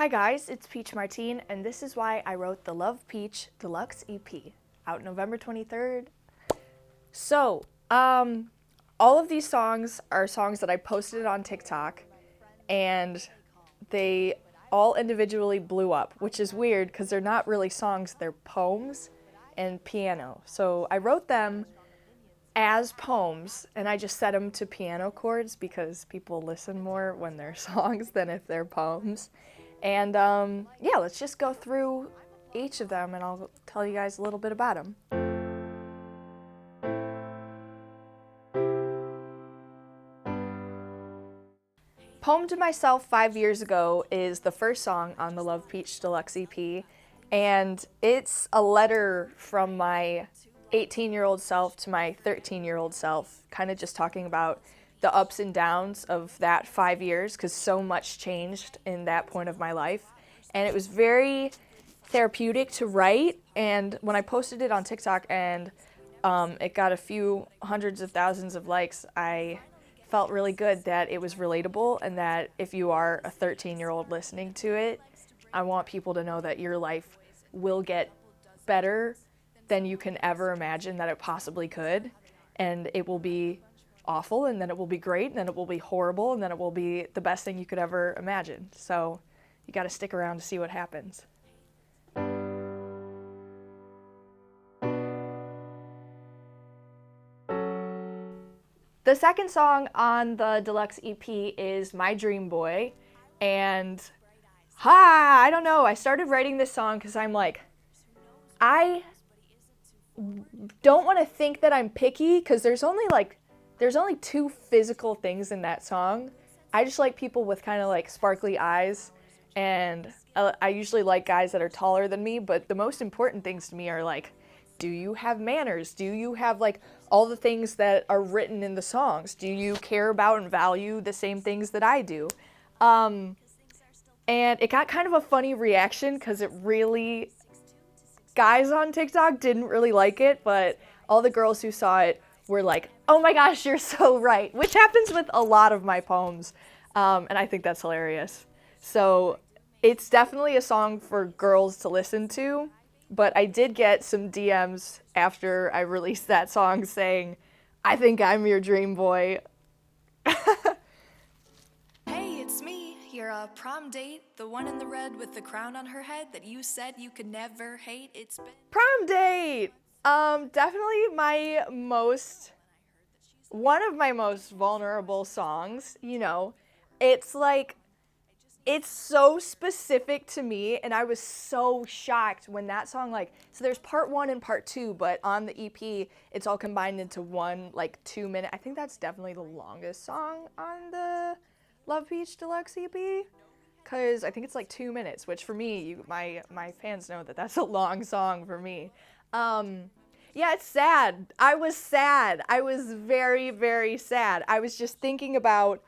Hi guys, it's Peach Martine, and this is why I wrote the Love Peach Deluxe EP, out November 23rd. So, all of these songs are songs that I posted on TikTok, and they all individually blew up, which is weird because they're not really songs, they're poems and piano. So I wrote them as poems, and I just set them to piano chords because people listen more when they're songs than if they're poems. And yeah, let's just go through each of them and I'll tell you guys a little bit about them. Poem to Myself 5 years ago is the first song on the Love Peach Deluxe EP, and it's a letter from my 18-year-old self to my 13-year-old self, kind of just talking about the ups and downs of that 5 years, because so much changed in that point of my life. And it was very therapeutic to write, and when I posted it on TikTok and it got a few hundreds of thousands of likes, I felt really good that it was relatable, and that if you are a 13-year-old listening to it, I want people to know that your life will get better than you can ever imagine that it possibly could, and it will be awful, and then it will be great, and then it will be horrible, and then it will be the best thing you could ever imagine. So you got to stick around to see what happens. The second song on the Deluxe EP is My Dream Boy, and I don't know, I started writing this song because I'm like, I don't want to think that I'm picky, because there's only two physical things in that song. I just like people with kind of like sparkly eyes, and I usually like guys that are taller than me, but the most important things to me are like, do you have manners? Do you have like all the things that are written in the songs? Do you care about and value the same things that I do? And it got kind of a funny reaction because guys on TikTok didn't really like it, but all the girls who saw it were like, oh my gosh, you're so right, which happens with a lot of my poems, and I think that's hilarious. So it's definitely a song for girls to listen to, but I did get some DMs after I released that song saying, I think I'm your dream boy. Hey, it's me, your prom date, the one in the red with the crown on her head that you said you could never hate. It's been Prom date! Definitely one of my most vulnerable songs, you know. It's like, it's so specific to me, and I was so shocked when that song, so there's part 1 and part 2, but on the EP, it's all combined into one, 2-minute, I think that's definitely the longest song on the Love Peach Deluxe EP, because I think it's 2 minutes, which for me, my fans know that that's a long song for me. Yeah, it's sad. I was sad. I was very, very sad. I was just thinking about,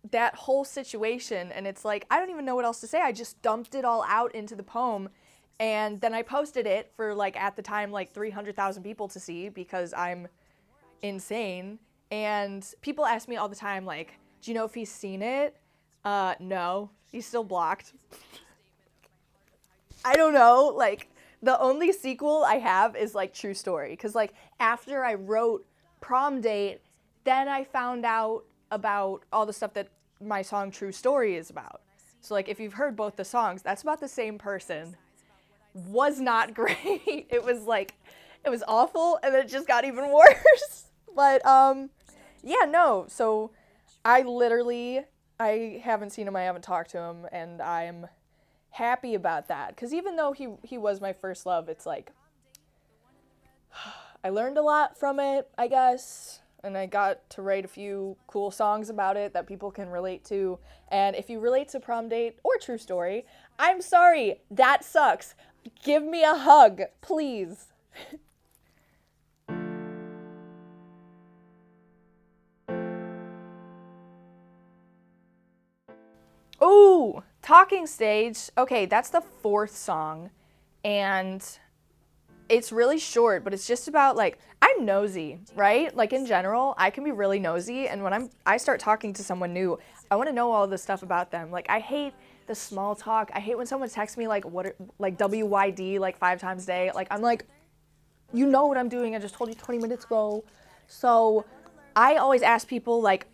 that whole situation, and it's like, I don't even know what else to say. I just dumped it all out into the poem, and then I posted it for at the time 300,000 people to see, because I'm insane. And people ask me all the time, do you know if he's seen it? No, he's still blocked. I don't know, the only sequel I have is True Story, because after I wrote Prom Date, then I found out about all the stuff that my song True Story is about. So if you've heard both the songs, that's about the same person. Was not great. It was it was awful, and then it just got even worse. But yeah, no. So I haven't seen him, I haven't talked to him, and I'm happy about that, because even though he was my first love, it's I learned a lot from it, I guess. And I got to write a few cool songs about it that people can relate to. And if you relate to Prom Date or True Story, I'm sorry, that sucks. Give me a hug, please. Ooh, Talking Stage. Okay, that's the 4th song. And it's really short, but it's just about I'm nosy, right? In general, I can be really nosy, and when I start talking to someone new, I want to know all this stuff about them. Like, I hate the small talk. I hate when someone texts me like like WYD like 5 times a day. Like, I'm like, you know what I'm doing. I just told you 20 minutes ago. So I always ask people like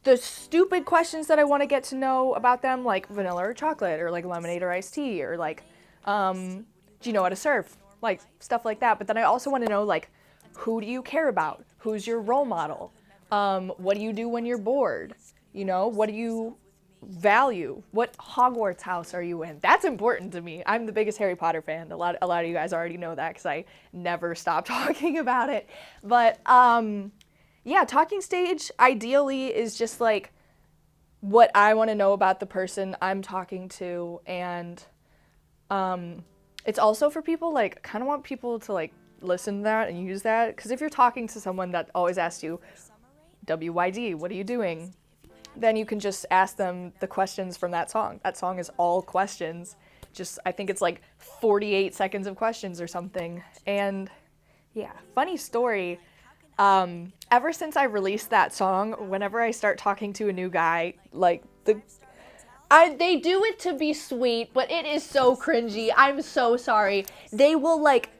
the stupid questions that I want to get to know about them, like vanilla or chocolate, or like lemonade or iced tea, or like, do you know how to surf? Like stuff like that. But then I also want to know like, who do you care about? Who's your role model? What do you do when you're bored? You know, what do you value? What Hogwarts house are you in? That's important to me. I'm the biggest Harry Potter fan. A lot of you guys already know that because I never stop talking about it. But yeah, talking stage ideally is just like what I want to know about the person I'm talking to, and it's also for people like kind of want people to like listen to that and use that, because if you're talking to someone that always asks you WYD, what are you doing? Then you can just ask them the questions from that song. That song is all questions. Just, I think it's like 48 seconds of questions or something. And yeah, funny story. Ever since I released that song, whenever I start talking to a new guy, like they do it to be sweet, but it is so cringy. I'm so sorry. They will like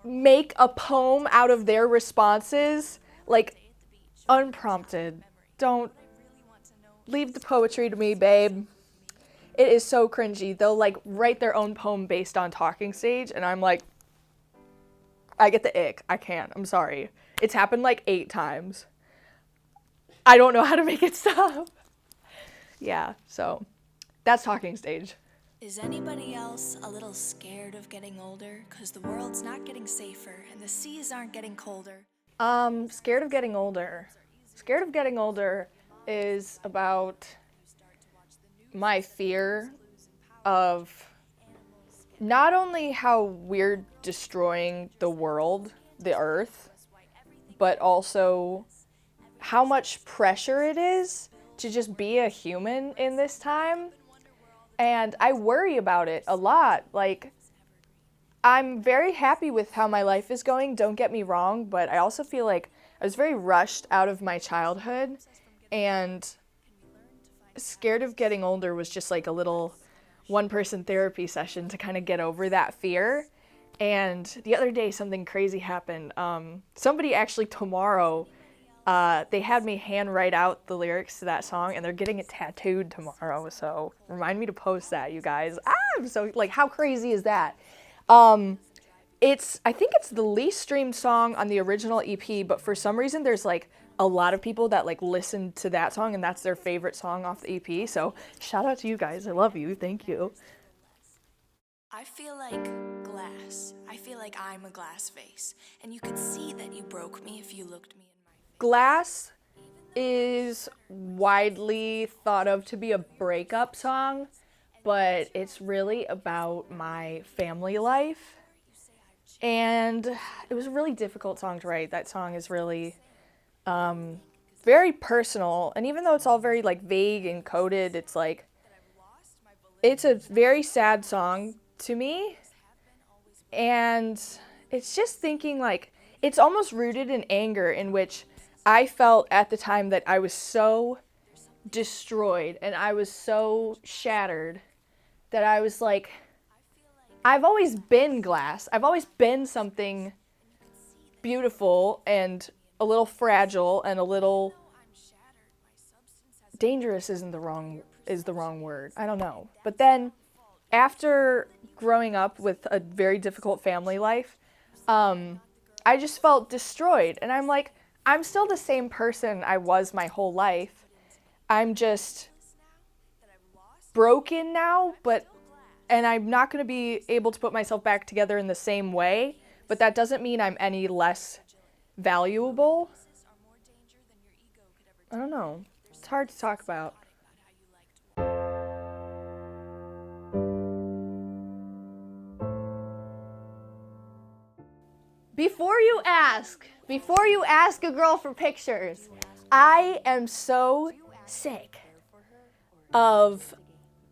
make a poem out of their responses, like unprompted. Don't leave the poetry to me, babe. It is so cringy. They'll like write their own poem based on talking stage, and I'm like, I get the ick. I can't. I'm sorry. It's happened like 8 times. I don't know how to make it stop. Yeah, so that's talking stage. Is anybody else a little scared of getting older? 'Cause the world's not getting safer and the seas aren't getting colder. Scared of getting older. Scared of getting older is about my fear of not only how we're destroying the world, the earth, but also how much pressure it is to just be a human in this time. And I worry about it a lot. Like, I'm very happy with how my life is going, don't get me wrong, but I also feel like I was very rushed out of my childhood, and scared of getting older was just like a little one-person therapy session to kind of get over that fear. And the other day, something crazy happened. Somebody actually tomorrow, they had me hand write out the lyrics to that song, and they're getting it tattooed tomorrow. So remind me to post that, you guys. I'm so like, how crazy is that? I think it's the least streamed song on the original EP, but for some reason there's like a lot of people that like listen to that song and that's their favorite song off the EP. So shout out to you guys. I love you. Thank you. I feel like glass. I feel like I'm a glass vase, and you could see that you broke me if you looked me in my face. Glass is widely thought of to be a breakup song, but it's really about my family life. And it was a really difficult song to write. That song is really very personal, and even though it's all very like vague and coded, it's like it's a very sad song to me. And it's just thinking like it's almost rooted in anger, in which I felt at the time that I was so destroyed and I was so shattered that I was like, I've always been glass. I've always been something beautiful and a little fragile and a little dangerous is the wrong word. I don't know. But then after growing up with a very difficult family life, I just felt destroyed. And I'm like, I'm still the same person I was my whole life. I'm just broken now, and I'm not going to be able to put myself back together in the same way, but that doesn't mean I'm any less valuable. I don't know. It's hard to talk about. Before you ask a girl for pictures, I am so sick of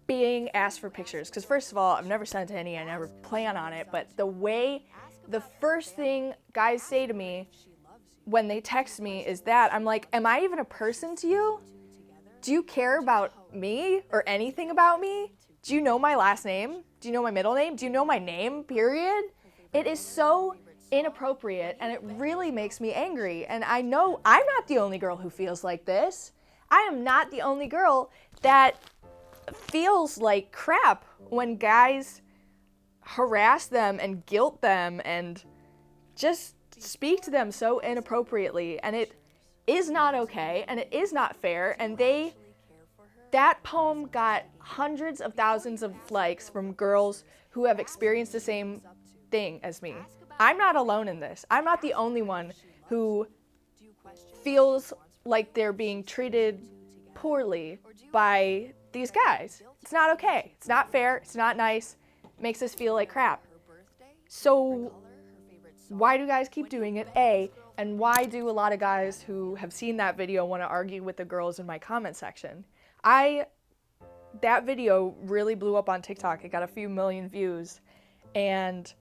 being asked for pictures. Because first of all, I've never sent any, I never plan on it, but the first thing guys say to me when they text me is that, I'm like, am I even a person to you? Do you care about me or anything about me? Do you know my last name? Do you know my middle name? Do you know my name, period? It is so inappropriate, and it really makes me angry. And I know I'm not the only girl who feels like this. I am not the only girl that feels like crap when guys harass them and guilt them and just speak to them so inappropriately. And it is not okay, and it is not fair. And that poem got hundreds of thousands of likes from girls who have experienced the same thing as me. I'm not alone in this. I'm not the only one who feels like they're being treated poorly by these guys. It's not okay. It's not fair. It's not nice. It makes us feel like crap. So why do guys keep doing it? A, and why do a lot of guys who have seen that video want to argue with the girls in my comment section? That video really blew up on TikTok. It got a few million views, and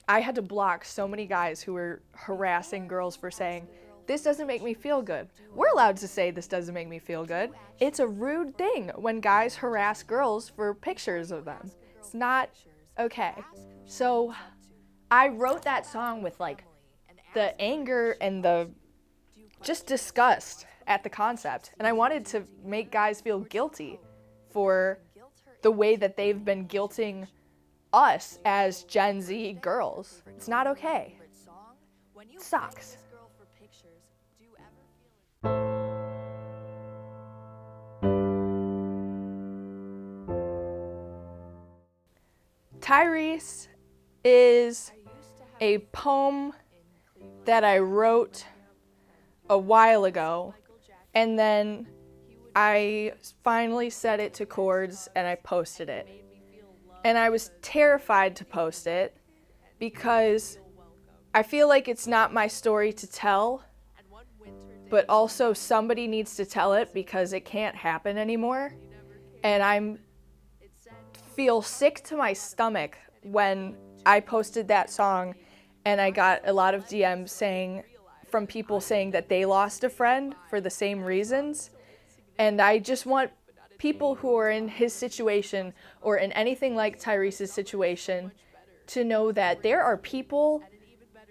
I had to block so many guys who were harassing girls for saying, this doesn't make me feel good. We're allowed to say this doesn't make me feel good. It's a rude thing when guys harass girls for pictures of them. It's not okay. So I wrote that song with like the anger and the just disgust at the concept. And I wanted to make guys feel guilty for the way that they've been guilting us as Gen Z girls. It's not okay. It sucks. Tyrese is a poem that I wrote a while ago, and then I finally set it to chords and I posted it. And I was terrified to post it because I feel like it's not my story to tell, but also somebody needs to tell it because it can't happen anymore. And I feel sick to my stomach when I posted that song and I got a lot of DMs from people saying that they lost a friend for the same reasons. And I just want people who are in his situation or in anything like Tyrese's situation to know that there are people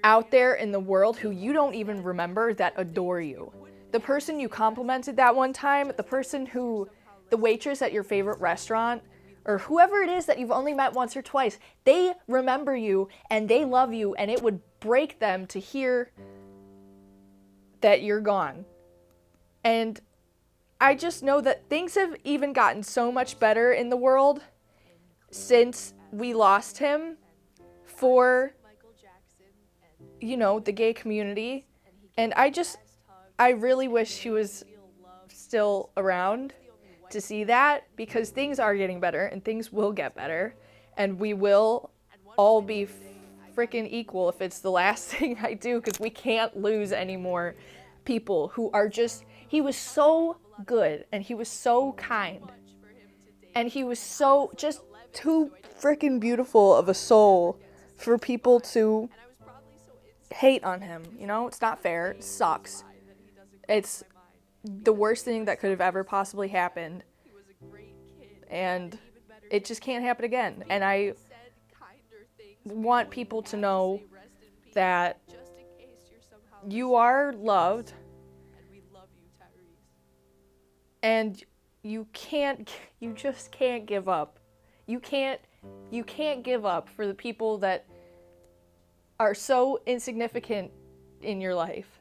out there in the world who you don't even remember that adore you. The person you complimented that one time, the waitress at your favorite restaurant, or whoever it is that you've only met once or twice, they remember you and they love you, and it would break them to hear that you're gone. And I just know that things have even gotten so much better in the world since we lost him for, the gay community. And I really wish he was still around to see that, because things are getting better and things will get better, and we will all be freaking equal if it's the last thing I do, because we can't lose any more people who are he was so good and he was so kind and he was so just too freaking beautiful of a soul for people to hate on him. It's not fair. It sucks. It's the worst thing that could have ever possibly happened, and it just can't happen again. And I want people to know that you are loved, and you just can't give up. You can't give up for the people that are so insignificant in your life,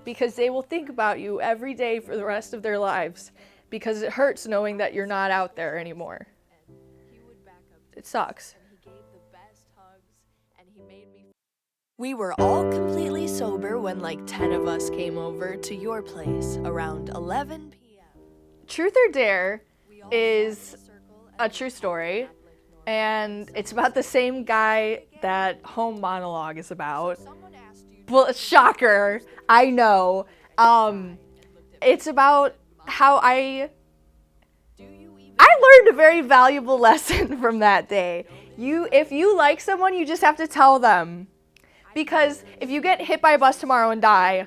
because they will think about you every day for the rest of their lives, because it hurts knowing that you're not out there anymore. It sucks. We were all completely sober when like 10 of us came over to your place around 11 p.m. Truth or Dare is a true story, and it's about the same guy that Home Monologue is about. Well, shocker, I know. It's about how I learned a very valuable lesson from that day. If you like someone, you just have to tell them. Because if you get hit by a bus tomorrow and die,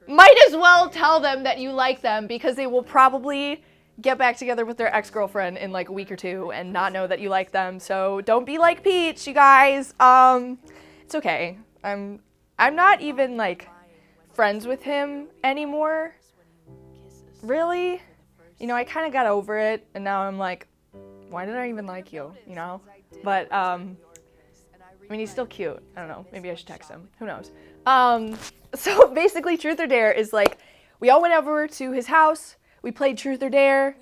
might as well tell them that you like them, because they will probably get back together with their ex-girlfriend in like a week or two and not know that you like them. So don't be like Peach, you guys. It's okay. I'm not even like friends with him anymore. Really? You know, I kind of got over it, and now I'm like, why did I even like you? You know? But I mean, he's still cute. I don't know. Maybe I should text him. Who knows? So basically, Truth or Dare is like, we all went over to his house. We played Truth or Dare.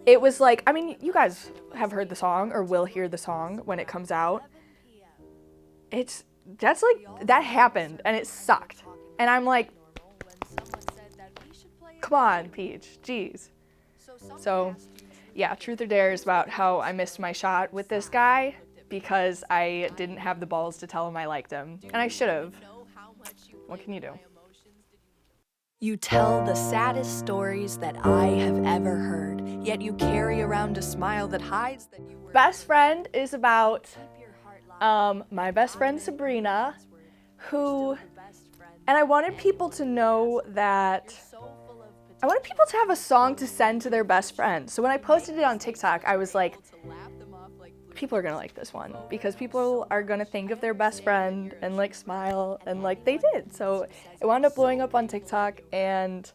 It was like, I mean, you guys have heard the song or will hear the song when it comes out. That happened and it sucked. And I'm like, come on, Peach, jeez. So yeah, Truth or Dare is about how I missed my shot with this guy because I didn't have the balls to tell him I liked him. And I should have. What can you do? You tell the saddest stories that I have ever heard, yet you carry around a smile that hides that you were... Best Friend is about my best friend Sabrina, who, and I wanted people to know that, I wanted people to have a song to send to their best friend. So when I posted it on TikTok, I was like, people are gonna like this one, because people are gonna think of their best friend and like smile, and like they did. So it wound up blowing up on TikTok, and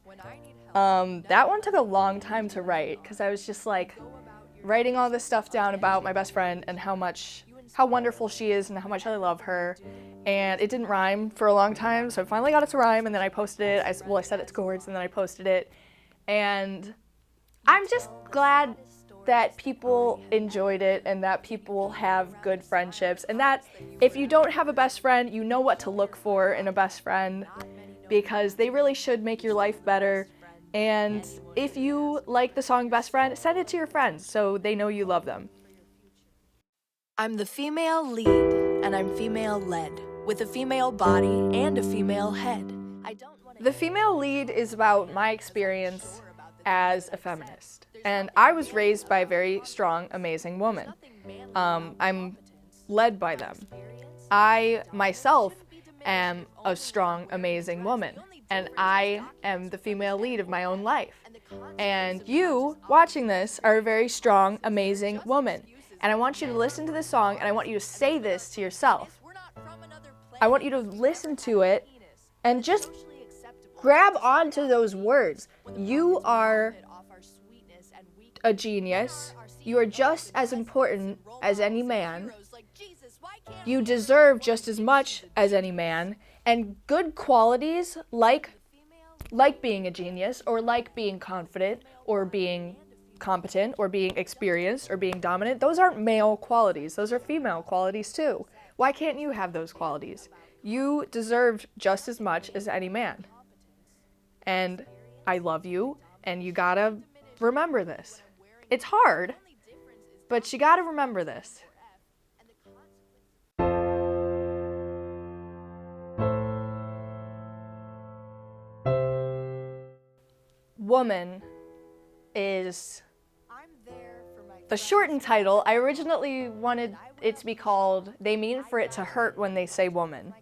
that one took a long time to write, because I was just like writing all this stuff down about my best friend and how wonderful she is and how much I love her. And it didn't rhyme for a long time, so I finally got it to rhyme, and then I posted it. I set it to chords, and then I posted it. And I'm just glad that people enjoyed it, and that people have good friendships, and that if you don't have a best friend, you know what to look for in a best friend, because they really should make your life better. And if you like the song Best Friend, send it to your friends so they know you love them. I'm the female lead, and I'm female-led, with a female body and a female head. The female lead is about my experience as a feminist. And I was raised by a very strong, amazing woman. I'm led by them. I, myself, am a strong, amazing woman. And I am the female lead of my own life. And you, watching this, are a very strong, amazing woman. And I want you to listen to this song, and I want you to say this to yourself. I want you to listen to it and just grab onto those words. You are a genius. You are just as important as any man. You deserve just as much as any man. And good qualities like being a genius, or like being confident, or being competent, or being experienced, or being dominant, those aren't male qualities. Those are female qualities too. Why can't you have those qualities? You deserve just as much as any man. And I love you, and you gotta remember this. It's hard, but you gotta remember this. Woman is the shortened title. I originally wanted it to be called They Mean for It to Hurt When They Say Woman,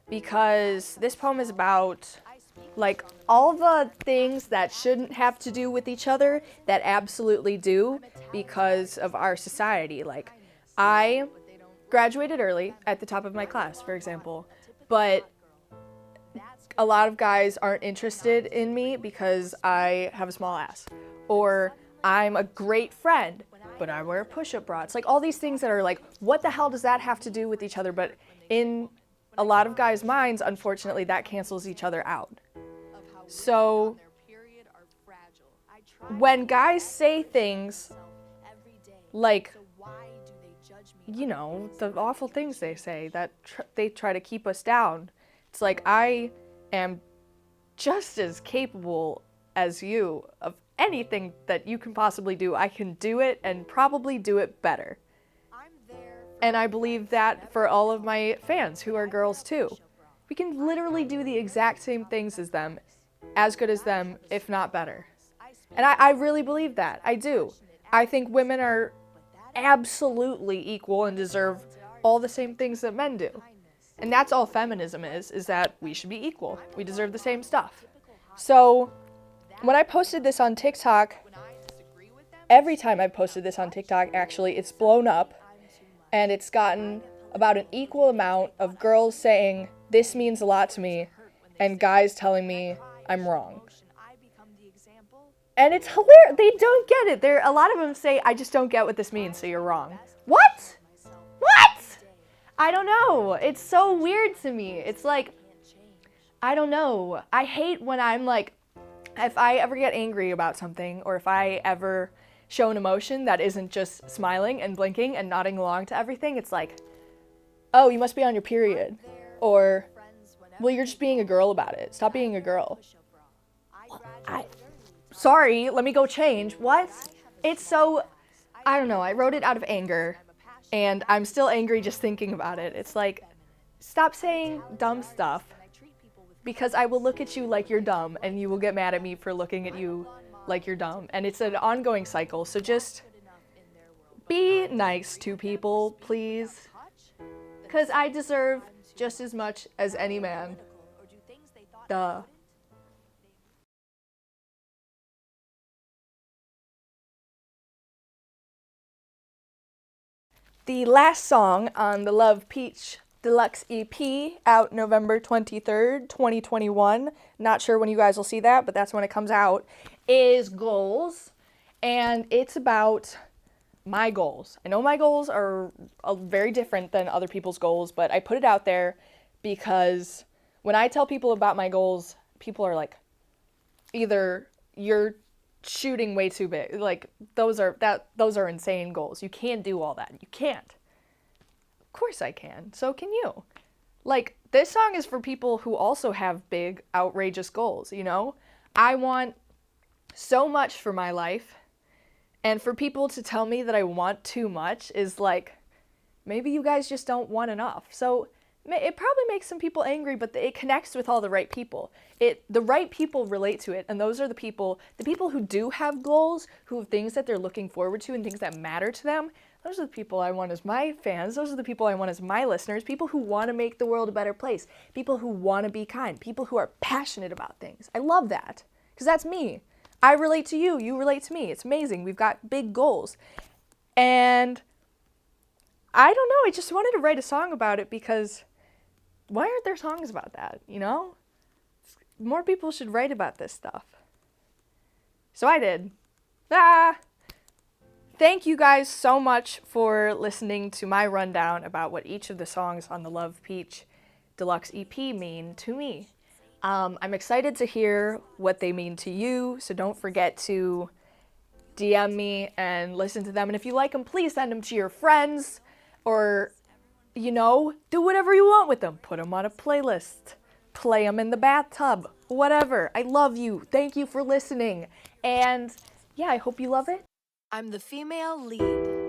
because this poem is about like all the things that shouldn't have to do with each other that absolutely do because of our society. Like, I graduated early at the top of my class, for example, but a lot of guys aren't interested in me because I have a small ass. Or I'm a great friend, but I wear a push-up bra. It's like all these things that are like, what the hell does that have to do with each other? But in a lot of guys' minds, unfortunately, that cancels each other out. So when guys say things like, you know, the awful things they say that they try to keep us down, it's like, I am just as capable as you of anything that you can possibly do. I can do it, and probably do it better. And I believe that for all of my fans who are girls too. We can literally do the exact same things as them, as good as them, if not better. And I really believe that. I do. I think women are absolutely equal and deserve all the same things that men do. And that's all feminism is that we should be equal. We deserve the same stuff. So when I posted this on TikTok, every time I've posted this on TikTok, actually, it's blown up. And it's gotten about an equal amount of girls saying, this means a lot to me, and guys telling me I'm wrong. And it's hilarious. They don't get it. A lot of them say, I just don't get what this means, so you're wrong. What? What? I don't know. It's so weird to me. It's like, I don't know. I hate when I'm like, if I ever get angry about something, or if I ever show an emotion that isn't just smiling and blinking and nodding along to everything, it's like, oh, you must be on your period. Or, well, you're just being a girl about it. Stop being a girl. Sorry, let me go change. What? It's so, I don't know. I wrote it out of anger, and I'm still angry just thinking about it. It's like, stop saying dumb stuff, because I will look at you like you're dumb, and you will get mad at me for looking at you like you're dumb. And it's an ongoing cycle, so just be nice to people, please. Because I deserve just as much as any man. Duh. The last song on the Love Peach Deluxe EP, out November 23rd, 2021. Not sure when you guys will see that, but that's when it comes out, is Goals. And it's about my goals. I know my goals are very different than other people's goals, but I put it out there because when I tell people about my goals, people are like, either you're shooting way too big, like those are insane goals. You can't do all that. You can't. Of course I can. So can you. Like, this song is for people who also have big, outrageous goals, you know? I want so much for my life, and for people to tell me that I want too much is like, maybe you guys just don't want enough. So it probably makes some people angry, but it connects with all the right people. The right people relate to it, and those are the people who do have goals, who have things that they're looking forward to and things that matter to them. Those are the people I want as my fans. Those are the people I want as my listeners. People who want to make the world a better place. People who want to be kind. People who are passionate about things. I love that, because that's me. I relate to you. You relate to me. It's amazing. We've got big goals. And I don't know. I just wanted to write a song about it because why aren't there songs about that, you know? More people should write about this stuff. So I did. Thank you guys so much for listening to my rundown about what each of the songs on the Love Peach Deluxe EP mean to me. I'm excited to hear what they mean to you, so don't forget to DM me and listen to them. And if you like them, please send them to your friends, or, you know, do whatever you want with them. Put them on a playlist. Play them in the bathtub. Whatever. I love you. Thank you for listening. And yeah, I hope you love it. I'm the female lead,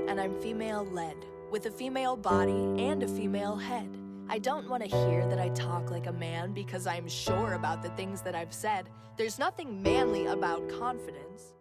and I'm female-led, with a female body and a female head. I don't want to hear that I talk like a man because I'm sure about the things that I've said. There's nothing manly about confidence.